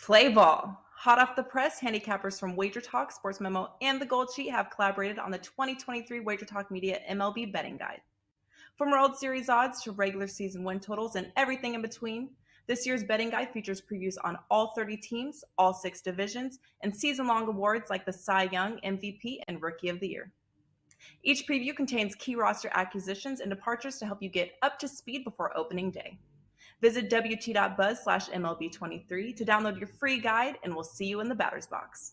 Play ball. Hot off the press, handicappers from Wager Talk, Sports Memo, and The Gold Sheet have collaborated on the 2023 Wager Talk Media MLB Betting Guide. From World Series odds to regular season win totals and everything in between, this year's betting guide features previews on all 30 teams, all 6 divisions, and season-long awards like the Cy Young, MVP, and Rookie of the Year. Each preview contains key roster acquisitions and departures to help you get up to speed before opening day. Visit wt.buzz/MLB23 to download your free guide, and we'll see you in the batter's box.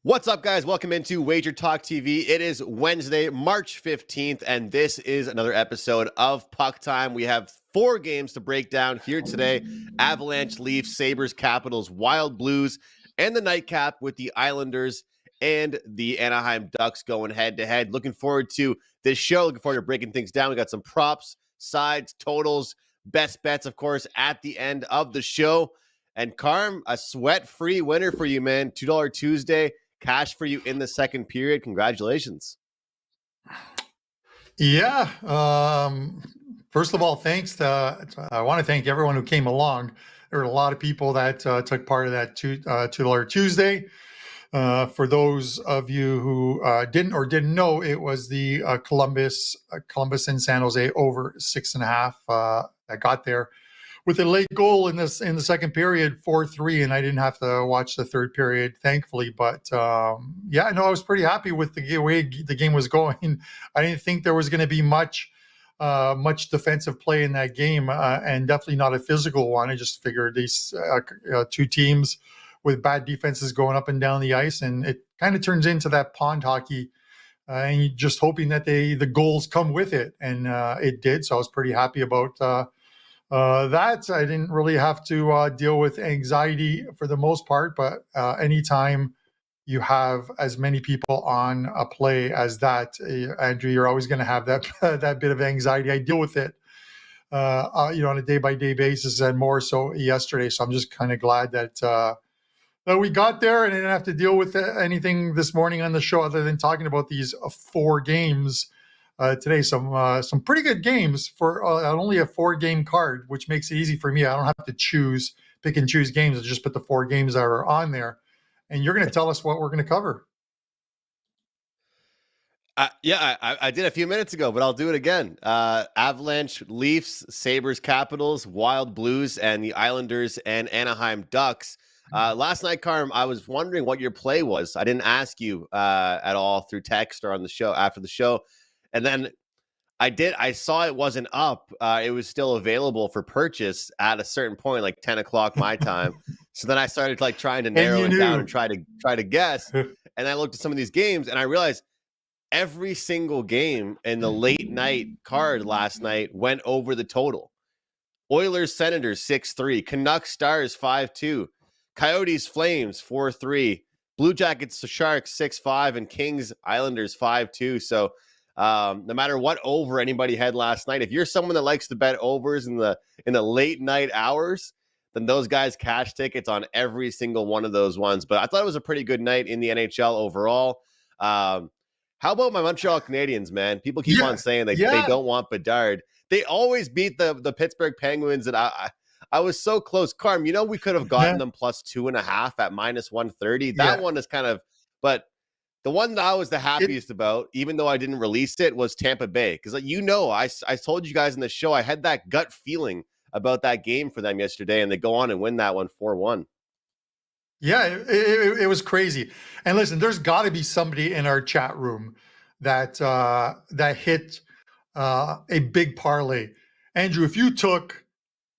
What's up, guys? Welcome into Wager Talk TV. It is Wednesday, March 15th, and this is another episode of Puck Time. We have 4 games to break down here today. Avalanche, Leafs, Sabres, Capitals, Wild Blues, and the nightcap with the Islanders and the Anaheim Ducks going head-to-head. Looking forward to this show. Looking forward to breaking things down. We got some props, sides, totals, best bets, of course, at the end of the show. And Carm, a sweat-free winner for you, man. $2 Tuesday. Cash for you in the second period. Congratulations. Yeah. First of all, thanks. I want to thank everyone who came along. There were a lot of people that took part of that $2 Tuesday. For those of you who didn't know, it was the Columbus and San Jose over 6.5 that got there with a late goal in the second period, 4-3, and I didn't have to watch the third period, thankfully. But I was pretty happy with the way the game was going. I didn't think there was going to be much defensive play in that game, and definitely not a physical one. I just figured these two teams with bad defenses going up and down the ice, and it kind of turns into that pond hockey, and you're just hoping that the goals come with it, and it did. So I was pretty happy about that. I didn't really have to deal with anxiety for the most part, but anytime you have as many people on a play as that, Andrew, you're always going to have that that bit of anxiety. I deal with it, on a day-by-day basis, and more so yesterday. So I'm just kind of glad that we got there and I didn't have to deal with anything this morning on the show other than talking about these 4 games. Today, some pretty good games for only a 4-game card, which makes it easy for me. I don't have to pick and choose games. I just put the 4 games that are on there, and you're going to tell us what we're going to cover. I did a few minutes ago, but I'll do it again. Avalanche, Leafs, Sabres, Capitals, Wild Blues, and the Islanders and Anaheim Ducks. Last night, Carm, I was wondering what your play was. I didn't ask you at all through text or on the show after the show. And then I saw it wasn't up. It was still available for purchase at a certain point, like 10 o'clock my time. So then I started trying to narrow it down and try to guess. And I looked at some of these games and I realized every single game in the late night card last night went over the total. Oilers, Senators, 6-3. Canucks, Stars, 5-2. Coyotes, Flames, 4-3. Blue Jackets, Sharks, 6-5. And Kings, Islanders, 5-2. So no matter what over anybody had last night, if you're someone that likes to bet overs in the late night hours, then those guys cash tickets on every single one of those ones. But I thought it was a pretty good night in the NHL overall. How about my Montreal Canadiens, man? People keep on saying they don't want Bedard. They always beat the Pittsburgh Penguins, and I was so close. Carm, we could have gotten them plus 2.5 at minus 130. That one is kind of, but the one that I was the happiest about, even though I didn't release it, was Tampa Bay. Because, I told you guys in the show, I had that gut feeling about that game for them yesterday, and they go on and win that one 4-1. Yeah, it was crazy. And listen, there's got to be somebody in our chat room that hit a big parlay. Andrew, if you took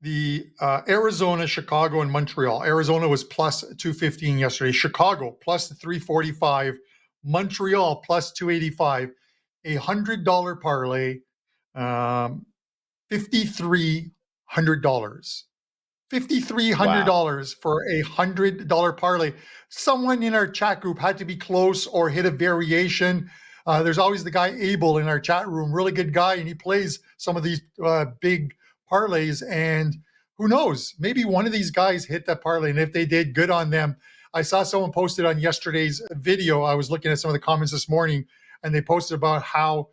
the Arizona, Chicago, and Montreal, Arizona was plus 215 yesterday. Chicago plus 345. Montreal plus 285, $100 parlay, $5,300. $5,300 for a $100 parlay. Someone in our chat group had to be close or hit a variation. There's always the guy Abel in our chat room, really good guy, and he plays some of these big parlays. And who knows? Maybe one of these guys hit that parlay, and if they did, good on them. I saw someone posted on yesterday's video. I was looking at some of the comments this morning, and they posted about how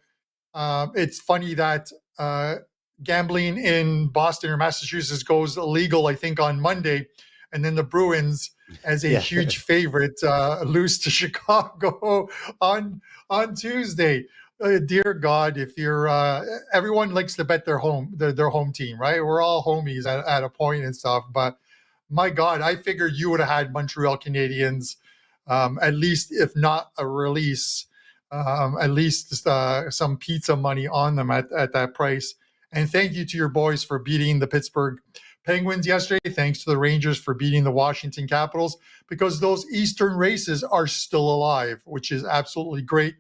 it's funny that gambling in Boston or Massachusetts goes illegal, I think, on Monday, and then the Bruins, as a huge favorite, lose to Chicago on Tuesday. Dear God, if you're everyone likes to bet their home team, right? We're all homies at a point and stuff, but my God, I figured you would have had Montreal Canadiens, at least, if not a release, at least some pizza money on them at that price. And thank you to your boys for beating the Pittsburgh Penguins yesterday. Thanks to the Rangers for beating the Washington Capitals, because those Eastern races are still alive, which is absolutely great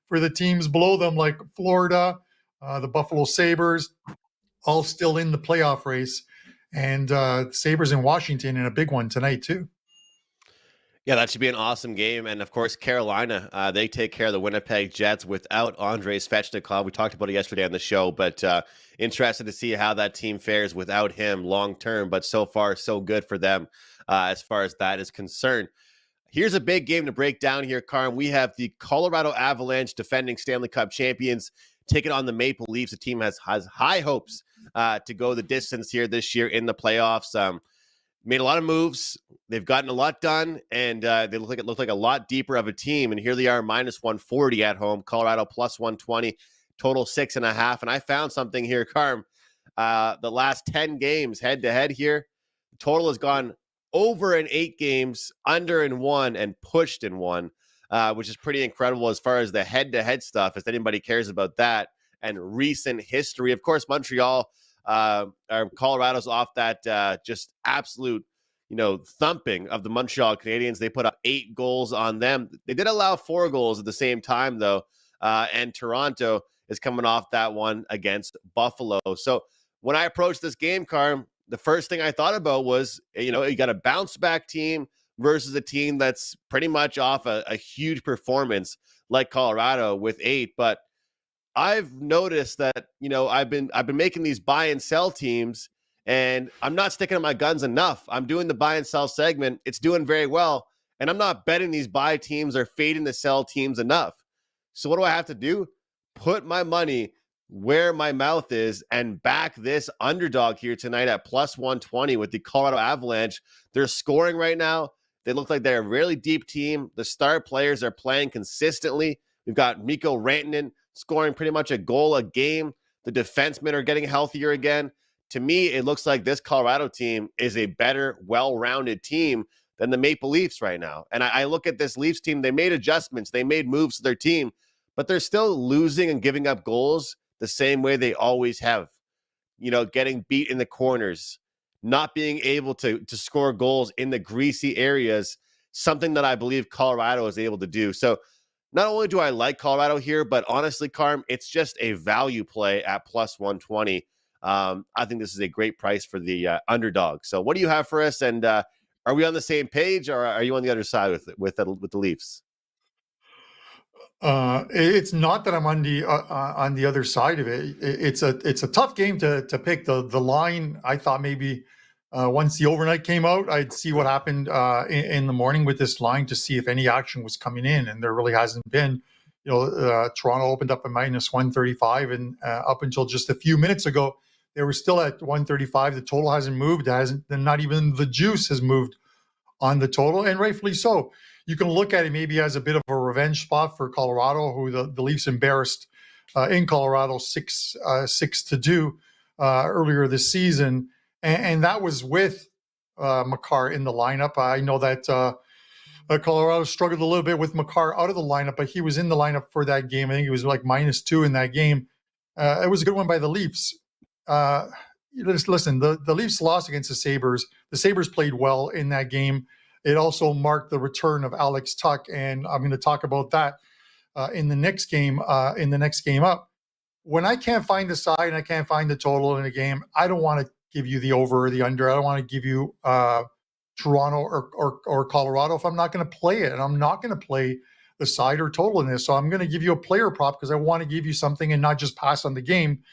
for the teams below them, like Florida, the Buffalo Sabres, all still in the playoff race. And Sabres in Washington in a big one tonight, too. Yeah, that should be an awesome game. And of course, Carolina, they take care of the Winnipeg Jets without Andrei Svechnikov. We talked about it yesterday on the show, but interested to see how that team fares without him long term. But so far, so good for them as far as that is concerned. Here's a big game to break down here, Carm. We have the Colorado Avalanche, defending Stanley Cup champions, taking on the Maple Leafs. The team has high hopes to go the distance here this year in the playoffs. Made a lot of moves. They've gotten a lot done, and they look like a lot deeper of a team. And here they are, minus 140 at home. Colorado plus 120, total 6.5. And I found something here, Carm. The last 10 games head-to-head here, the total has gone over in 8 games, under in 1, and pushed in 1, which is pretty incredible as far as the head-to-head stuff, if anybody cares about that, and recent history. Of course, Montreal, Colorado's off that just absolute, thumping of the Montreal Canadiens. They put up 8 goals on them. They did allow 4 goals at the same time, though, and Toronto is coming off that one against Buffalo. So when I approached this game, Carm, the first thing I thought about was, you got a bounce-back team versus a team that's pretty much off a huge performance like Colorado with 8, but I've noticed that, I've been making these buy and sell teams, and I'm not sticking to my guns enough. I'm doing the buy and sell segment. It's doing very well, and I'm not betting these buy teams or fading the sell teams enough. So what do I have to do? Put my money where my mouth is and back this underdog here tonight at plus 120 with the Colorado Avalanche. They're scoring right now. They look like they're a really deep team. The star players are playing consistently. We've got Mikko Rantanen scoring pretty much a goal a game. The defensemen are getting healthier again. To me, it looks like this Colorado team is a better, well-rounded team than the Maple Leafs right now. And I look at this Leafs team, they made adjustments, they made moves to their team, but they're still losing and giving up goals the same way they always have. Getting beat in the corners, not being able to score goals in the greasy areas, something that I believe Colorado is able to do. So not only do I like Colorado here, but honestly, Carm, it's just a value play at plus 120. I think this is a great price for the underdog. So what do you have for us? And are we on the same page, or are you on the other side with the Leafs? It's not that I'm on the other side of it. It's a tough game to pick. The line, I thought maybe once the overnight came out, I'd see what happened in the morning with this line to see if any action was coming in, and there really hasn't been. Toronto opened up at minus 135, and up until just a few minutes ago, they were still at 135. The total hasn't moved. Not even the juice has moved on the total, and rightfully so. You can look at it maybe as a bit of a revenge spot for Colorado, who the Leafs embarrassed in Colorado 6-2 earlier this season. And that was with Makar in the lineup. I know that Colorado struggled a little bit with Makar out of the lineup, but he was in the lineup for that game. I think he was like -2 in that game. It was a good one by the Leafs. Listen, the Leafs lost against the Sabres. The Sabres played well in that game. It also marked the return of Alex Tuch, and I'm going to talk about that in the next game. In the next game up, when I can't find the side and I can't find the total in a game, I don't want to give you the over or the under. I don't want to give you Toronto or Colorado if I'm not going to play it, and I'm not going to play the side or total in this. So I'm going to give you a player prop because I want to give you something and not just pass on the game.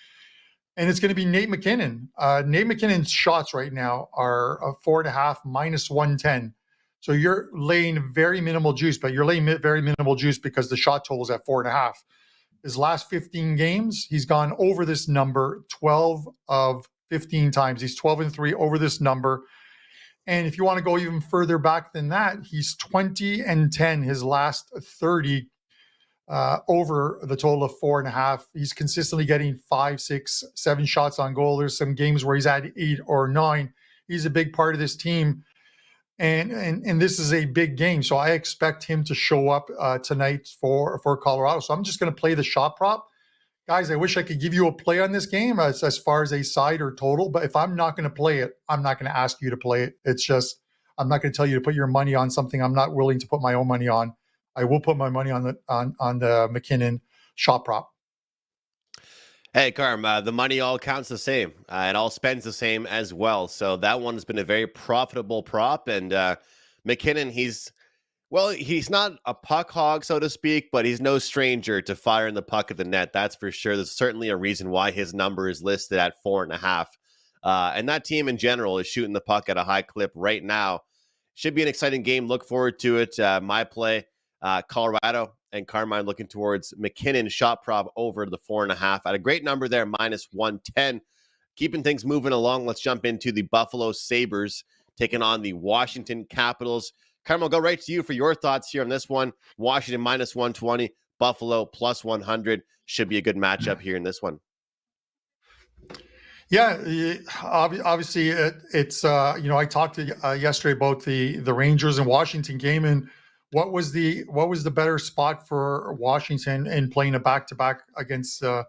And it's going to be Nate McKinnon. Nate McKinnon's shots right now are 4.5 minus 110. So you're laying very minimal juice, but you're laying very minimal juice because the shot total is at 4.5. His last 15 games, he's gone over this number 12 of 15 times. He's 12-3 over this number. And if you want to go even further back than that, he's 20-10 his last 30 over the total of 4.5. He's consistently getting 5, 6, 7 shots on goal. There's some games where he's at 8 or 9. He's a big part of this team. And this is a big game, so I expect him to show up tonight for Colorado. So I'm just going to play the shot prop, guys. I wish I could give you a play on this game as far as a side or total, but if I'm not going to play it, I'm not going to ask you to play it. It's just I'm not going to tell you to put your money on something I'm not willing to put my own money on. I will put my money on the McKinnon shot prop. Hey, Carm, the money all counts the same. It all spends the same as well. So that one has been a very profitable prop. And McKinnon, he's not a puck hog, so to speak, but he's no stranger to firing the puck at the net. That's for sure. There's certainly a reason why his number is listed at 4.5. And that team in general is shooting the puck at a high clip right now. Should be an exciting game. Look forward to it. My play, Colorado and Carmine looking towards McKinnon shot prop over the 4.5 at a great number there, -110. Keeping things moving along. Let's jump into the Buffalo Sabres taking on the Washington Capitals. Carmine, I'll go right to you for your thoughts here on this one. Washington -120, Buffalo +100. Should be a good matchup here in this one. Yeah, obviously it's I talked to yesterday about the Rangers and Washington game, and what was the better spot for Washington in playing a back-to-back against the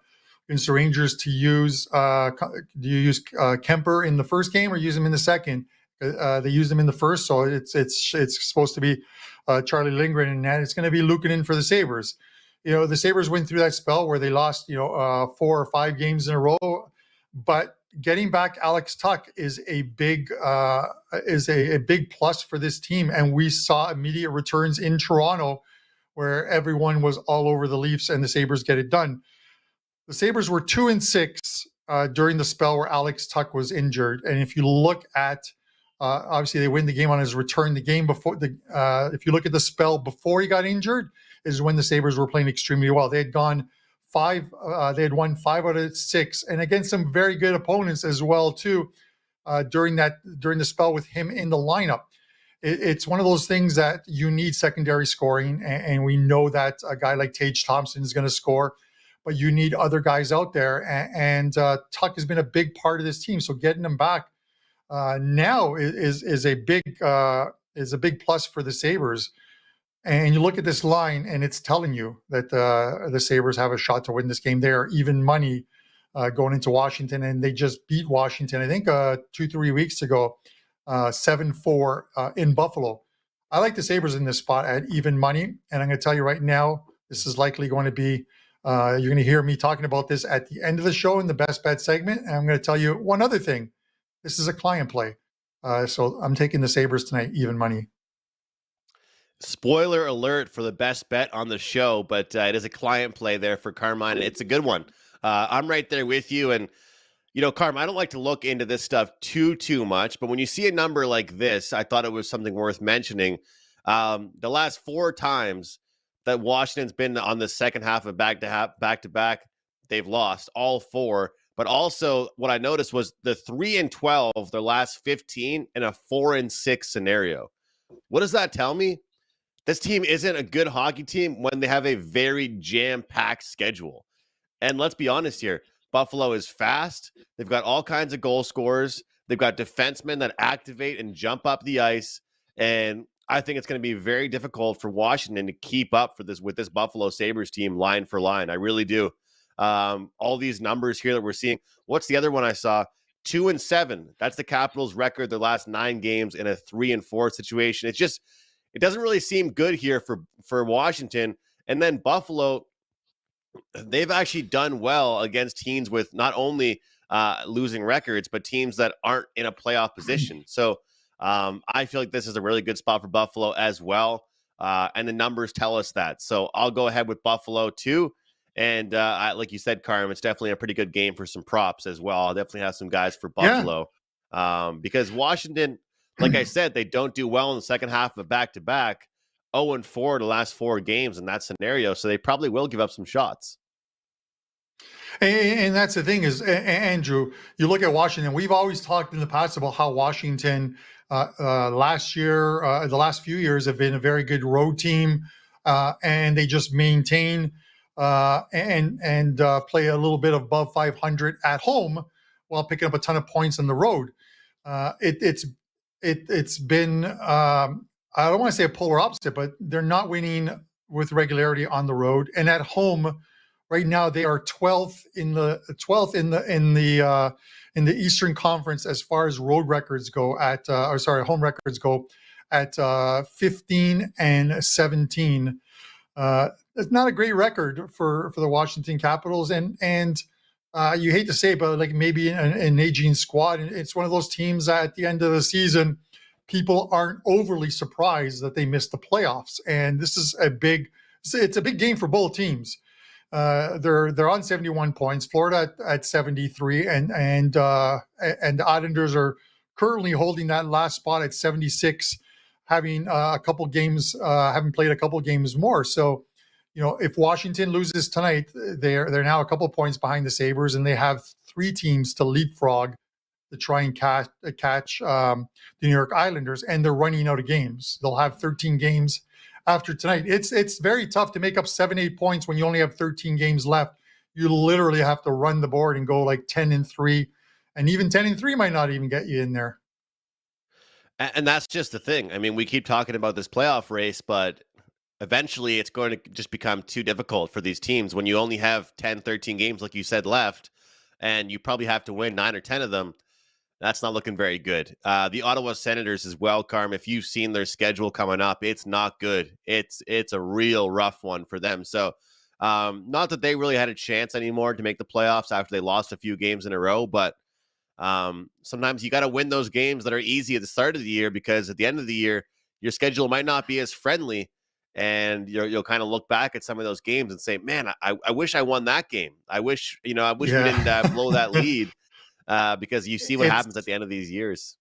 Rangers to use? Do you use Kemper in the first game or use him in the second? They used him in the first, so it's supposed to be Charlie Lindgren, and that it's going to be Luukkonen for the Sabres. The Sabres went through that spell where they lost 4 or 5 games in a row, but getting back Alex Tuch is a big plus for this team, and we saw immediate returns in Toronto, where everyone was all over the Leafs, and the Sabres get it done. The Sabres were 2-6 during the spell where Alex Tuch was injured, and if you look at obviously they win the game on his return. The game before if you look at the spell before he got injured, is when the Sabres were playing extremely well. They had gone they had won 5 out of 6, and against some very good opponents as well too. During the spell with him in the lineup, it's one of those things that you need secondary scoring, and we know that a guy like Tage Thompson is going to score, but you need other guys out there, and Tuch has been a big part of this team. So getting him back now is a big plus for the Sabres. And you look at this line, and it's telling you that the Sabres have a shot to win this game. They are even money going into Washington, and they just beat Washington, I think, 2-3 weeks ago, 7-4 in Buffalo. I like the Sabres in this spot at even money, and I'm going to tell you right now, this is likely going to be, you're going to hear me talking about this at the end of the show in the Best Bet segment, and I'm going to tell you one other thing. This is a client play. So I'm taking the Sabres tonight, even money. Spoiler alert for the best bet on the show, but it is a client play there for Carmine, and it's a good one. I'm right there with you, and Carmine, I don't like to look into this stuff too much, but when you see a number like this, I thought it was something worth mentioning. The last 4 times that Washington's been on the second half of back-to-back, they've lost all 4. But also, what I noticed was the 3-12, their last 15, in a 4-6 scenario. What does that tell me? This team isn't a good hockey team when they have a very jam-packed schedule. And let's be honest here, Buffalo is fast. They've got all kinds of goal scorers. They've got defensemen that activate and jump up the ice. And I think it's going to be very difficult for Washington to keep up with this Buffalo Sabres team line for line. I really do. All these numbers here that we're seeing. What's the other one I saw? 2-7. That's the Capitals' record, their last 9 games in a 3-4 situation. It doesn't really seem good here for Washington. And then Buffalo, they've actually done well against teams with not only losing records, but teams that aren't in a playoff position. So I feel like this is a really good spot for Buffalo as well. And the numbers tell us that. So I'll go ahead with Buffalo too. And like you said, Carm, it's definitely a pretty good game for some props as well. I'll definitely have some guys for Buffalo because Washington, like I said, they don't do well in the second half of a back-to-back. 0-4 the last 4 games in that scenario, so they probably will give up some shots. And that's the thing is, Andrew, you look at Washington. We've always talked in the past about how Washington last year, the last few years have been a very good road team, and they just maintain and play a little bit above 500 at home while picking up a ton of points on the road. It's been I don't want to say a polar opposite, but they're not winning with regularity on the road, and at home. Right now, they are 12th in the Eastern Conference as far as road records go home records go at 15-17. It's not a great record for the Washington Capitals, and you hate to say, but like maybe an aging squad, and it's one of those teams that at the end of the season, people aren't overly surprised that they missed the playoffs, and this is it's a big game for both teams. They're on 71 points. Florida at 73, and the Islanders are currently holding that last spot at 76, having having played a couple games more. So, if Washington loses tonight, they're now a couple points behind the Sabres, and they have 3 teams to leapfrog to try and catch the New York Islanders, and they're running out of games. They'll have 13 games. After tonight, it's very tough to make up 7-8 points when you only have 13 games left. You literally have to run the board and go like 10-3, and even 10-3 might not even get you in there. And that's just the thing. I mean, we keep talking about this playoff race, but eventually it's going to just become too difficult for these teams when you only have 10, 13 games, like you said, left, and you probably have to win 9 or 10 of them. That's not looking very good. The Ottawa Senators as well, Carm, if you've seen their schedule coming up, it's not good. It's a real rough one for them. So not that they really had a chance anymore to make the playoffs after they lost a few games in a row, but sometimes you got to win those games that are easy at the start of the year, because at the end of the year, your schedule might not be as friendly, and you'll kind of look back at some of those games and say, man, I wish I won that game. I wish we didn't blow that lead. Because you see what happens at the end of these years.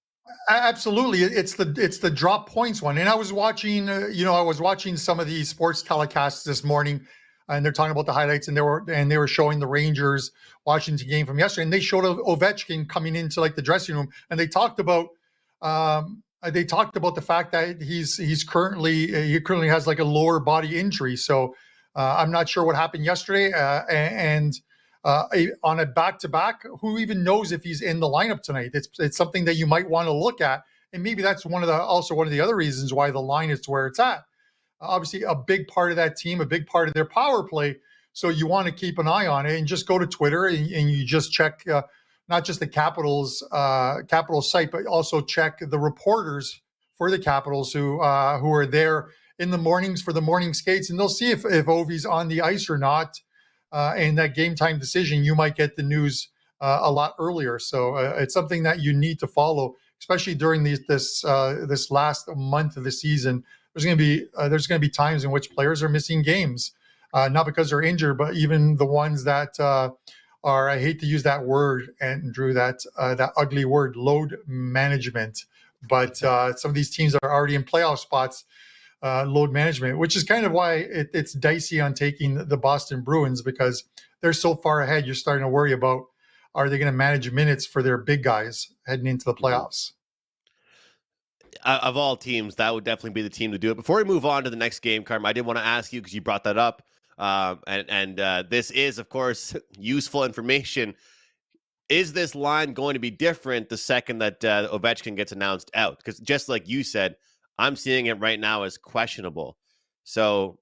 Absolutely, it's the drop points one. And I was watching, some of the sports telecasts this morning, and they're talking about the highlights, and they were showing the Rangers Washington game from yesterday, and they showed Ovechkin coming into like the dressing room, and they talked about the fact that he currently has like a lower body injury. So I'm not sure what happened yesterday, on a back-to-back, who even knows if he's in the lineup tonight? It's something that you might want to look at, and maybe that's one of the other reasons why the line is where it's at. Obviously, a big part of that team, a big part of their power play. So you want to keep an eye on it, and just go to Twitter and you just check not just the Capitals site, but also check the reporters for the Capitals who are there in the mornings for the morning skates, and they'll see if Ovi's on the ice or not. And that game time decision, you might get the news a lot earlier. So it's something that you need to follow, especially during this last month of the season. There's going to be times in which players are missing games, not because they're injured, but even the ones that are, I hate to use that word, Andrew, that ugly word, load management. But some of these teams are already in playoff spots. Load management, which is kind of why it's dicey on taking the Boston Bruins, because they're so far ahead. You're starting to worry about, are they going to manage minutes for their big guys heading into the playoffs? Of all teams, that would definitely be the team to do it. Before we move on to the next game, Carm, I did want to ask you, because you brought that up, and this is, of course, useful information. Is this line going to be different the second that Ovechkin gets announced out? Because just like you said, I'm seeing it right now as questionable. So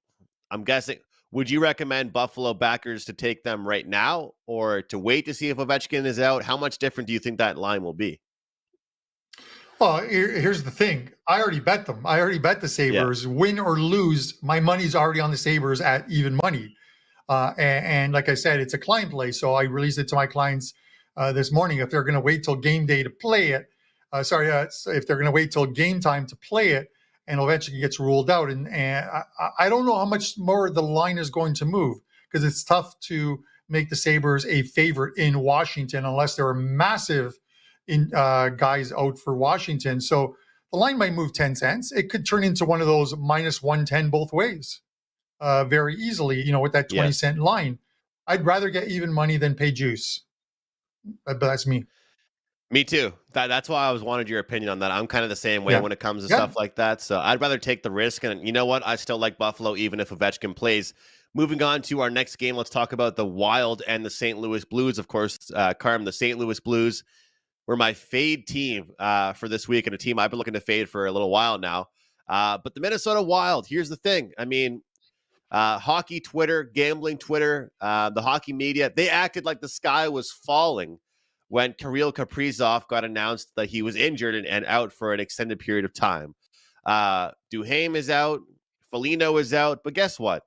I'm guessing, would you recommend Buffalo backers to take them right now, or to wait to see if Ovechkin is out? How much different do you think that line will be? Well, here's the thing. I already bet them. I already bet the Sabres. Yeah. Win or lose, my money's already on the Sabres at even money. And like I said, it's a client play. So I released it to my clients this morning. If they're going to wait till game day to play it, if they're going to wait till game time to play it, and Ovechkin gets ruled out, and I don't know how much more the line is going to move, because it's tough to make the Sabres a favorite in Washington unless there are massive guys out for Washington. So the line might move 10 cents. It could turn into one of those minus 110 both ways very easily, with that 20-cent line. I'd rather get even money than pay juice. But that's me. Me too. That's why I wanted your opinion on that. I'm kind of the same way when it comes to stuff like that. So I'd rather take the risk. And you know what? I still like Buffalo, even if Ovechkin plays. Moving on to our next game, let's talk about the Wild and the St. Louis Blues. Of course, Carm, the St. Louis Blues were my fade team for this week, and a team I've been looking to fade for a little while now. But the Minnesota Wild, here's the thing. I mean, hockey Twitter, gambling Twitter, the hockey media, they acted like the sky was falling when Kirill Kaprizov got announced that he was injured and out for an extended period of time. Duhaime is out. Foligno is out. But guess what?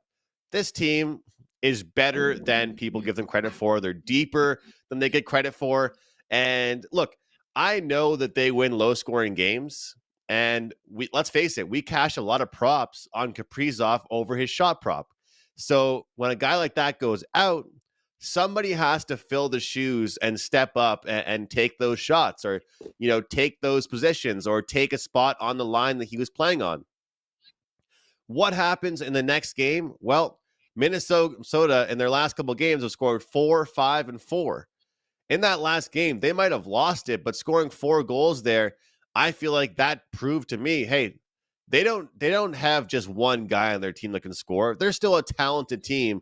This team is better than people give them credit for. They're deeper than they get credit for. And look, I know that they win low-scoring games. And let's face it, we cash a lot of props on Kaprizov over his shot prop. So when a guy like that goes out, somebody has to fill the shoes and step up and take those shots, or, take those positions, or take a spot on the line that he was playing on. What happens in the next game? Well, Minnesota in their last couple of games have scored 4, 5, and 4. In that last game, they might have lost it, but scoring 4 goals there, I feel like that proved to me, hey, they don't have just one guy on their team that can score. They're still a talented team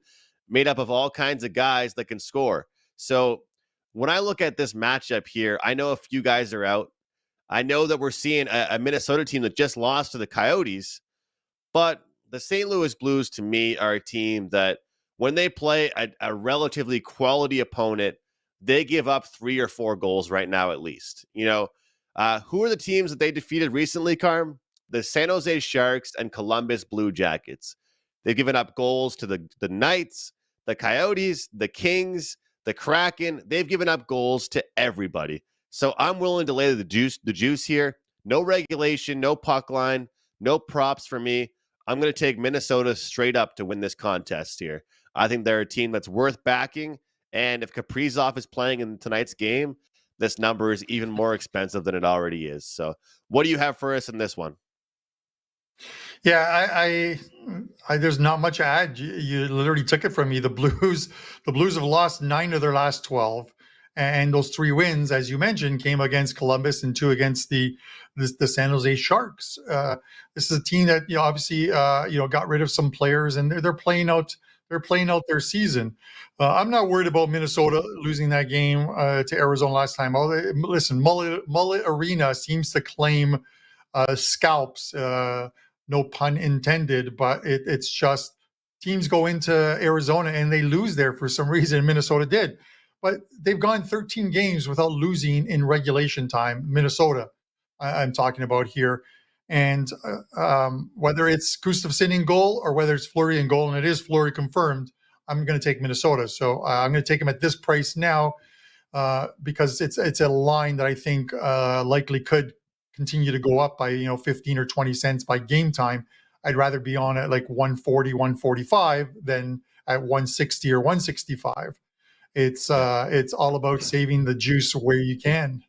made up of all kinds of guys that can score. So when I look at this matchup here, I know a few guys are out. I know that we're seeing a Minnesota team that just lost to the Coyotes, but the St. Louis Blues, to me, are a team that when they play a relatively quality opponent, they give up 3 or 4 goals right now at least. Who are the teams that they defeated recently, Carm? The San Jose Sharks and Columbus Blue Jackets. They've given up goals to the Knights, the Coyotes, the Kings, the Kraken. They've given up goals to everybody. So I'm willing to lay the juice here. No regulation, no puck line, no props for me. I'm going to take Minnesota straight up to win this contest here. I think they're a team that's worth backing. And if Kaprizov is playing in tonight's game, this number is even more expensive than it already is. So what do you have for us in this one? Yeah, I there's not much to add. You literally took it from me. The Blues have lost 9 of their last 12, and those 3 wins, as you mentioned, came against Columbus and 2 against the San Jose Sharks. This is a team that obviously got rid of some players, and they're playing out. They're playing out their season. I'm not worried about Minnesota losing that game to Arizona last time. Listen, Mullet Arena seems to claim scalps. No pun intended, but it's just teams go into Arizona and they lose there for some reason. Minnesota did, but they've gone 13 games without losing in regulation time. Minnesota, I'm talking about here. And whether it's Gustafsson in goal or whether it's Fleury in goal, and it is Fleury confirmed, I'm going to take Minnesota. So I'm going to take him at this price now because it's a line that I think likely could continue to go up by 15 or 20 cents by game time. I'd rather be on at like 140, 145 than at 160 or 165. It's all about saving the juice where you can.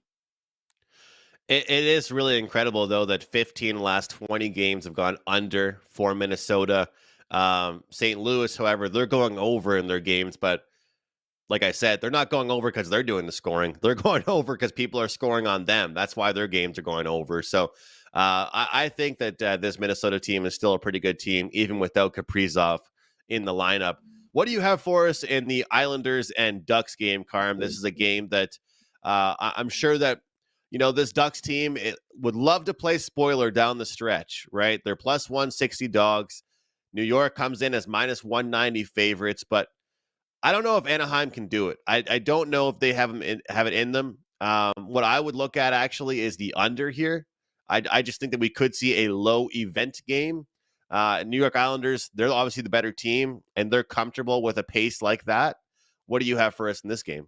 It is really incredible, though, that 15 of the last 20 games have gone under for Minnesota. St. Louis, however, they're going over in their games, but like I said, they're not going over because they're doing the scoring. They're going over because people are scoring on them. That's why their games are going over. So I think that this Minnesota team is still a pretty good team, even without Kaprizov in the lineup. What do you have for us in the Islanders and Ducks game, Carm? This is a game that I'm sure that this Ducks team would love to play spoiler down the stretch, right? They're plus 160 dogs. New York comes in as minus 190 favorites, but I don't know if Anaheim can do it. I don't know if they have it in them. What I would look at actually is the under here. I just think that we could see a low event game. New York Islanders, they're obviously the better team, and they're comfortable with a pace like that. What do you have for us in this game?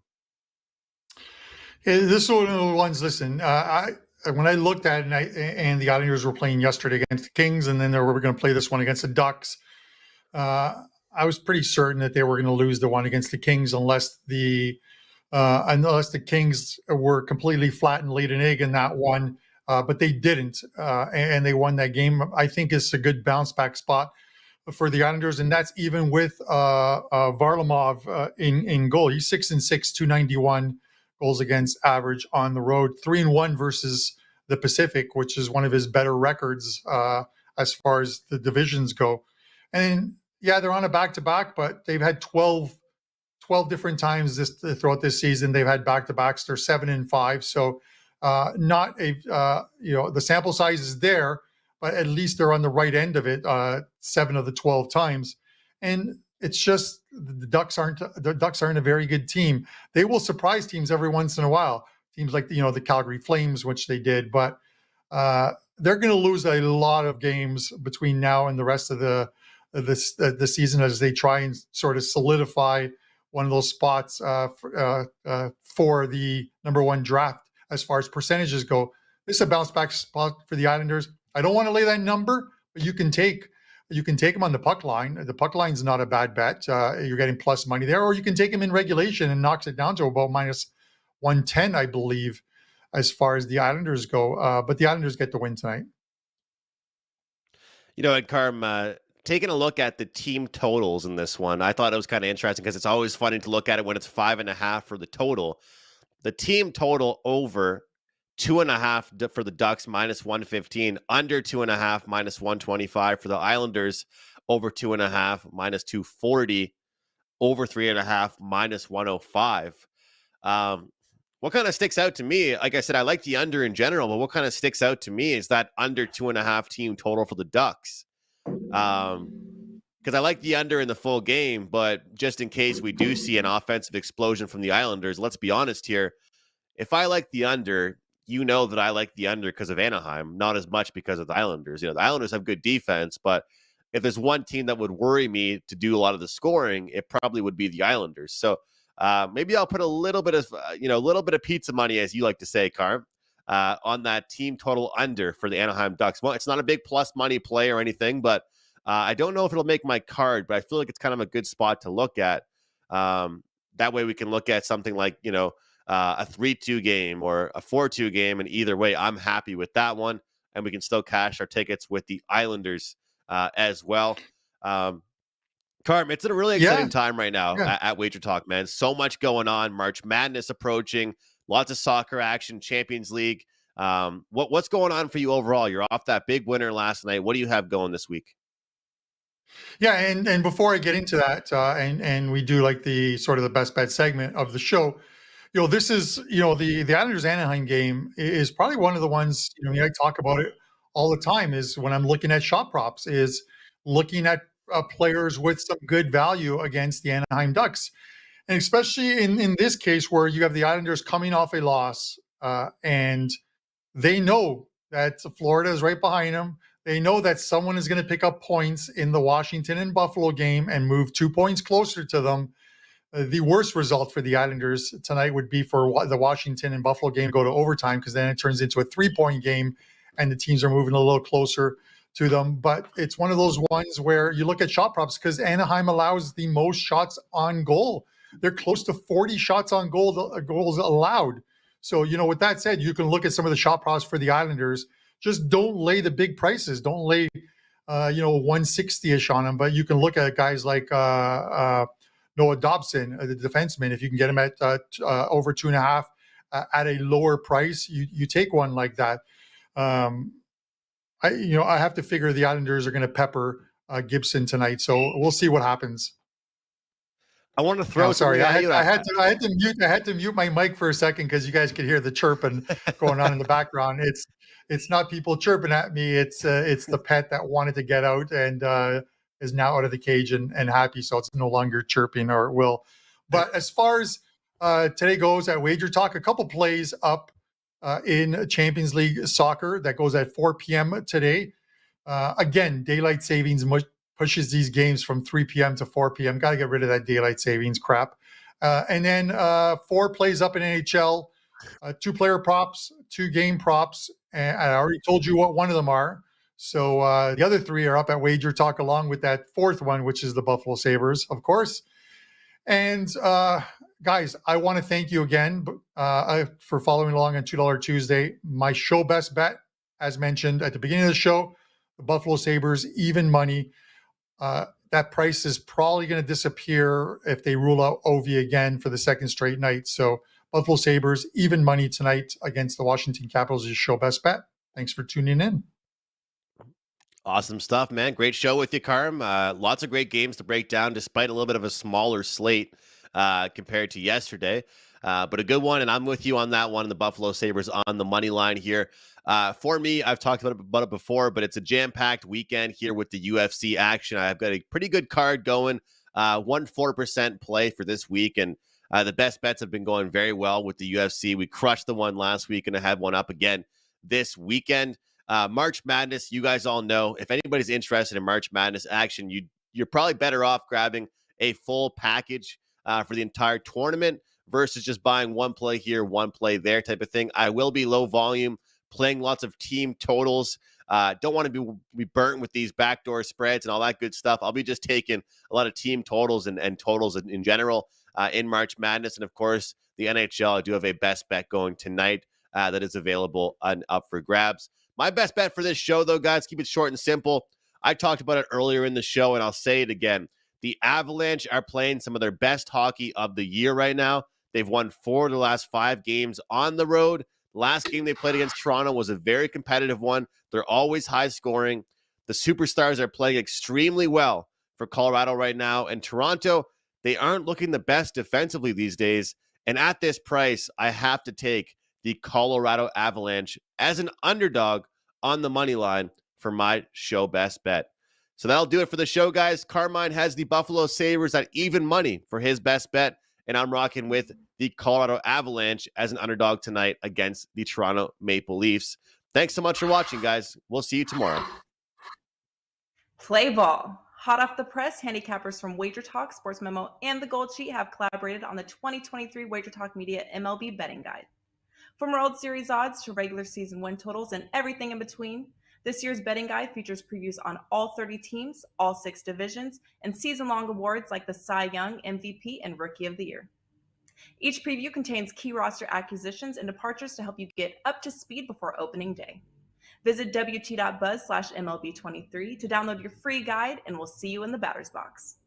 This is one of the ones. Listen, when I looked at it, and the Islanders were playing yesterday against the Kings, and then they were going to play this one against the Ducks. I was pretty certain that they were going to lose the one against the Kings unless the Kings were completely flat and laid an egg in that one. but they didn't, and they won that game. I think it's a good bounce back spot for the Islanders, and that's even with Varlamov in goal. He's 6-6, 291 goals against average on the road, 3-1 versus the Pacific, which is one of his better records as far as the divisions go. And yeah, they're on a back-to-back, but they've had 12 different times throughout this season. They've had back-to-backs. They're 7-5. So not a, the sample size is there, but at least they're on the right end of it 7 of the 12 times. And it's just the Ducks aren't a very good team. They will surprise teams every once in a while. Teams like the Calgary Flames, which they did, but they're going to lose a lot of games between now and the rest of the season as they try and sort of solidify one of those spots for the number one draft as far as percentages go. This is a bounce back spot for the Islanders. I don't want to lay that number, but you can take them on the puck line. The puck line's not a bad bet. You're getting plus money there, or you can take them in regulation and knocks it down to about minus 110, I believe, as far as the Islanders go. But the Islanders get the win tonight. And Carm, taking a look at the team totals in this one, I thought it was kind of interesting because it's always funny to look at it when it's 5.5 for the total. The team total over 2.5 for the Ducks, minus 115, under 2.5, minus 125 for the Islanders, over 2.5, minus 240, over 3.5, minus 105. What kind of sticks out to me, like I said, I like the under in general, but what kind of sticks out to me is that under 2.5 team total for the Ducks. Because I like the under in the full game, but just in case we do see an offensive explosion from the Islanders, let's be honest here. If I like the under, that I like the under because of Anaheim, not as much because of the Islanders. The Islanders have good defense, but if there's one team that would worry me to do a lot of the scoring, it probably would be the Islanders. So maybe I'll put a little bit of pizza money, as you like to say, Carm, on that team total under for the Anaheim Ducks. Well, it's not a big plus money play or anything, but I don't know if it'll make my card, but I feel like it's kind of a good spot to look at. That way we can look at something like, a 3-2 game or a 4-2 game. And either way, I'm happy with that one. And we can still cash our tickets with the Islanders as well. Carm, it's a really exciting time right now at Wager Talk, man. So much going on. March Madness approaching. Lots of soccer action, Champions League. What's going on for you overall? You're off that big winner last night. What do you have going this week? Yeah, and before I get into that, and we do like the sort of the best bet segment of the show, this is, the Islanders Anaheim game is probably one of the ones, I talk about it all the time, is when I'm looking at shot props, is looking at players with some good value against the Anaheim Ducks. And especially in this case where you have the Islanders coming off a loss and they know that Florida is right behind them. They know that someone is going to pick up points in the Washington and Buffalo game and move 2 points closer to them. The worst result for the Islanders tonight would be for the Washington and Buffalo game to go to overtime, because then it turns into a 3-point game and the teams are moving a little closer to them. But it's one of those ones where you look at shot props because Anaheim allows the most shots on goal. They're close to 40 shots on goal, goals allowed. So, with that said, you can look at some of the shot props for the Islanders. Just don't lay the big prices. Don't lay, 160-ish on them. But you can look at guys like Noah Dobson, the defenseman. If you can get him at over 2.5 at a lower price, you take one like that. I have to figure the Islanders are going to pepper Gibson tonight. So we'll see what happens. I want to throw. Sorry, I had to mute my mic for a second because you guys could hear the chirping going on in the background. It's not people chirping at me. It's the pet that wanted to get out and is now out of the cage and happy, so it's no longer chirping or will. But as far as today goes at Wager Talk, a couple plays up in Champions League soccer that goes at 4 p.m. today. Again, daylight savings pushes these games from 3 p.m. to 4 p.m. Got to get rid of that daylight savings crap. And then 4 plays up in NHL, 2-player props, 2 game props. And I already told you what one of them are. So the other 3 are up at Wager Talk along with that 4th one, which is the Buffalo Sabres, of course. And guys, I want to thank you again for following along on $2 Tuesday. My show best bet as mentioned at the beginning of the show, the Buffalo Sabres, even money. That price is probably going to disappear if they rule out Ovi again for the second straight night. So Buffalo Sabres, even money tonight against the Washington Capitals is show best bet. Thanks for tuning in. Awesome stuff, man. Great show with you, Carm. Lots of great games to break down, despite a little bit of a smaller slate compared to yesterday. But a good one, and I'm with you on that one. The Buffalo Sabres on the money line here. For me, I've talked about it before, but it's a jam-packed weekend here with the UFC action. I've got a pretty good card going, 1-4% play for this week, and the best bets have been going very well with the UFC. We crushed the one last week, and I have one up again this weekend. March Madness, you guys all know, if anybody's interested in March Madness action, you're probably better off grabbing a full package for the entire tournament versus just buying one play here, one play there type of thing. I will be low volume, playing lots of team totals. Don't want to be burnt with these backdoor spreads and all that good stuff. I'll be just taking a lot of team totals and totals in general in March Madness. And of course, the NHL, I do have a best bet going tonight that is available and up for grabs. My best bet for this show, though, guys, keep it short and simple. I talked about it earlier in the show, and I'll say it again. The Avalanche are playing some of their best hockey of the year right now. They've won 4 of the last 5 games on the road. The last game they played against Toronto was a very competitive one. They're always high scoring. The superstars are playing extremely well for Colorado right now. And Toronto, they aren't looking the best defensively these days. And at this price, I have to take the Colorado Avalanche as an underdog on the money line for my show best bet. So that'll do it for the show, guys. Carmine has the Buffalo Sabres at even money for his best bet, and I'm rocking with the Colorado Avalanche as an underdog tonight against the Toronto Maple Leafs. Thanks so much for watching, guys. We'll see you tomorrow. Play ball. Hot off the press, handicappers from Wager Talk, Sports Memo, and the Gold Sheet have collaborated on the 2023 Wager Talk Media MLB Betting Guide. From World Series odds to regular season win totals and everything in between, this year's betting guide features previews on all 30 teams, all 6 divisions, and season-long awards like the Cy Young, MVP, and Rookie of the Year. Each preview contains key roster acquisitions and departures to help you get up to speed before opening day. Visit wt.buzz/MLB23 to download your free guide, and we'll see you in the batter's box.